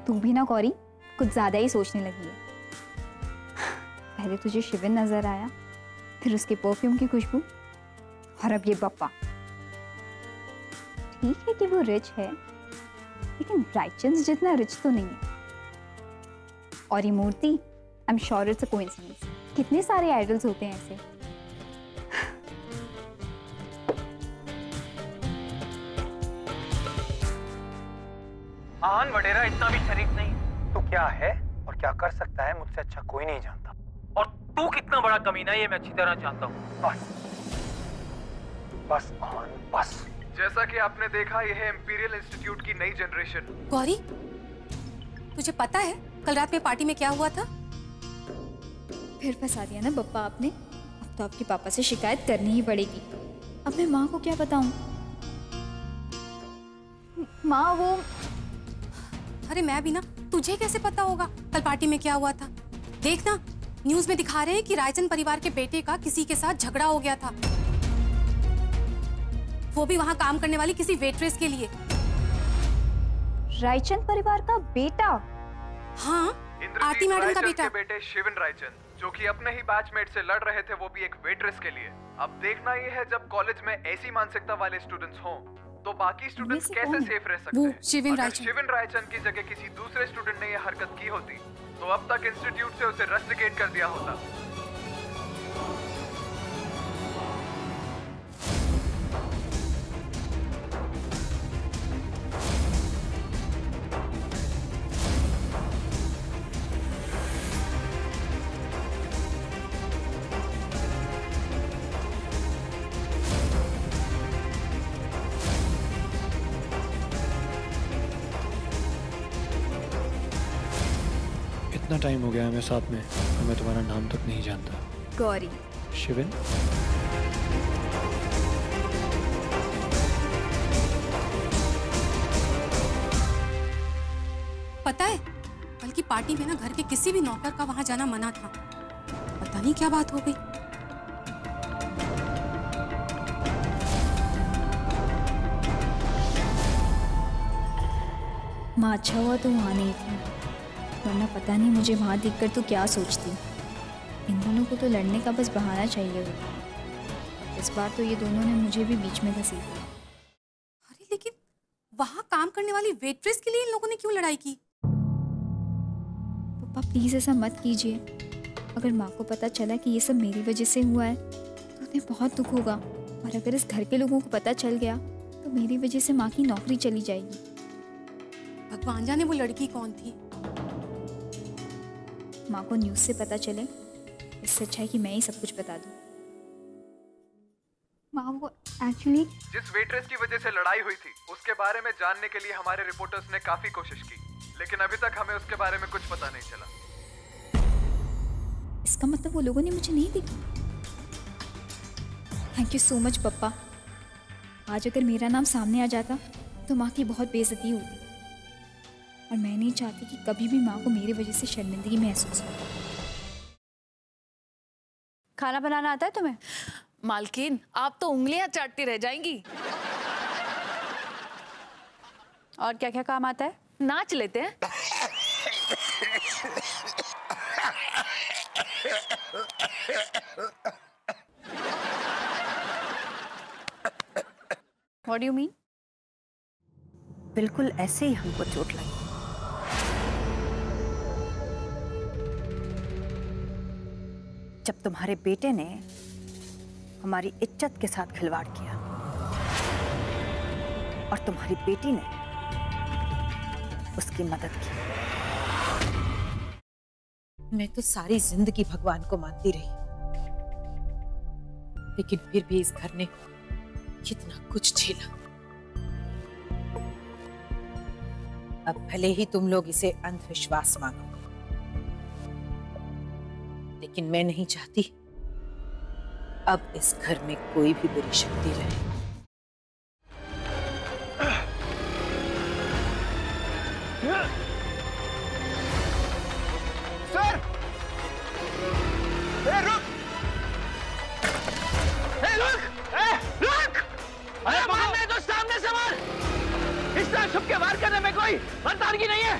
तू भी ना गौरी कुछ ज्यादा ही सोचने लगी है। पहले तुझे शिविन नजर आया, फिर उसके परफ्यूम की खुशबू, और अब ये बप्पा। ठीक है कि वो रिच है, लेकिन रायचंद जितना रिच तो नहीं है। और ये मूर्ति, I am sure it's a coincidence. कितने सारे आइडल्स होते हैं ऐसे। आन वडेरा इतना भी शरीफ नहीं। तू क्या है और क्या कर सकता है मुझसे अच्छा कोई नहीं जानता। और तू कितना बड़ा कमीना है ये मैं अच्छी तरह जानता हूँ। बस बस आन बस। जैसा कि आपने देखा, यह है इंपीरियल इंस्टीट्यूट की नई जनरेशन। गौरी, तुझे पता है कल रात में पार्टी में क्या हुआ था? फिर फंसा दिया ना बप्पा आपने। अब तो आपके पापा से शिकायत करनी ही पड़ेगी। अब मैं माँ को क्या बताऊं? माँ वो... अरे मैं भी ना, तुझे कैसे पता होगा कल पार्टी में क्या हुआ था? देख ना, न्यूज में दिखा रहे हैं कि रायचंद परिवार के बेटे का किसी के साथ झगड़ा हो गया था, वो भी वहाँ काम करने वाली किसी वेट्रेस के लिए। रायचंद परिवार का बेटा? हाँ, आरती मैडम का बेटा। बेटे शिविन रायचंद, जो कि अपने ही बैचमेट से लड़ रहे थे, वो भी एक वेट्रेस के लिए। अब देखना ये है, जब कॉलेज में ऐसी मानसिकता वाले स्टूडेंट्स हों, तो बाकी स्टूडेंट्स कैसे सेफ रह सकते हैं। शिविन रायचंद की जगह किसी दूसरे स्टूडेंट ने ये हरकत की होती, तो अब तक इंस्टीट्यूट से उसे रस्टिकेट कर दिया होता। इतना टाइम हो गया हमें साथ में और मैं तुम्हारा नाम तक नहीं जानता। गौरी। शिविन? पता है, कल की पार्टी में ना घर के किसी भी नौकर का वहां जाना मना था। पता नहीं क्या बात हो गई। माँ अच्छा हुआ तो वहाँ नहीं थी, वरना पता नहीं मुझे वहाँ देखकर तो क्या सोचती। इन दोनों को तो लड़ने का बस बहाना चाहिए होता। इस बार तो ये दोनों ने मुझे भी बीच में घसीट दिया। अरे लेकिन वहाँ काम करने वाली वेट्रेस के लिए इन लोगों ने क्यों लड़ाई की? पापा प्लीज ऐसा मत कीजिए। अगर माँ को पता चला कि ये सब मेरी वजह से हुआ है तो उन्हें बहुत दुख होगा, और अगर इस घर के लोगों को पता चल गया तो मेरी वजह से माँ की नौकरी चली जाएगी। भगवान जाने वो लड़की कौन थी। माँ को न्यूज़ से पता चले, इससे अच्छा है कि मैं ही सब कुछ बता दूँ। माँ वो एक्चुअली जिस वेट्रेस की वजह से लड़ाई हुई थी उसके बारे में जानने के लिए हमारे रिपोर्टर्स ने काफी कोशिश की, लेकिन अभी तक हमें उसके बारे में कुछ पता नहीं चला। इसका मतलब वो लोगों ने मुझे नहीं देखा। थैंक यू सो मच पप्पा। आज अगर मेरा नाम सामने आ जाता तो माँ की बहुत बेइज्जती होती, और मैं नहीं चाहती कि कभी भी माँ को मेरी वजह से शर्मिंदगी महसूस हो। खाना बनाना आता है तुम्हें? मालकिन, आप तो उंगलियां चाटती रह जाएंगी। और क्या क्या काम आता है? नाच लेते हैं। What do you mean? बिल्कुल ऐसे ही हमको चोट लगी। जब तुम्हारे बेटे ने हमारी इज्जत के साथ खिलवाड़ किया और तुम्हारी बेटी ने उसकी मदद की। मैं तो सारी जिंदगी भगवान को मानती रही, लेकिन फिर भी इस घर ने कितना कुछ झेला। अब भले ही तुम लोग इसे अंधविश्वास मानो, लेकिन मैं नहीं चाहती अब इस घर में कोई भी बुरी शक्ति रहे। सर! रुक! रुक! अरे मारने तो सामने से मार! इस तरह छुप के वार करने में कोई मर्दानगी नहीं है।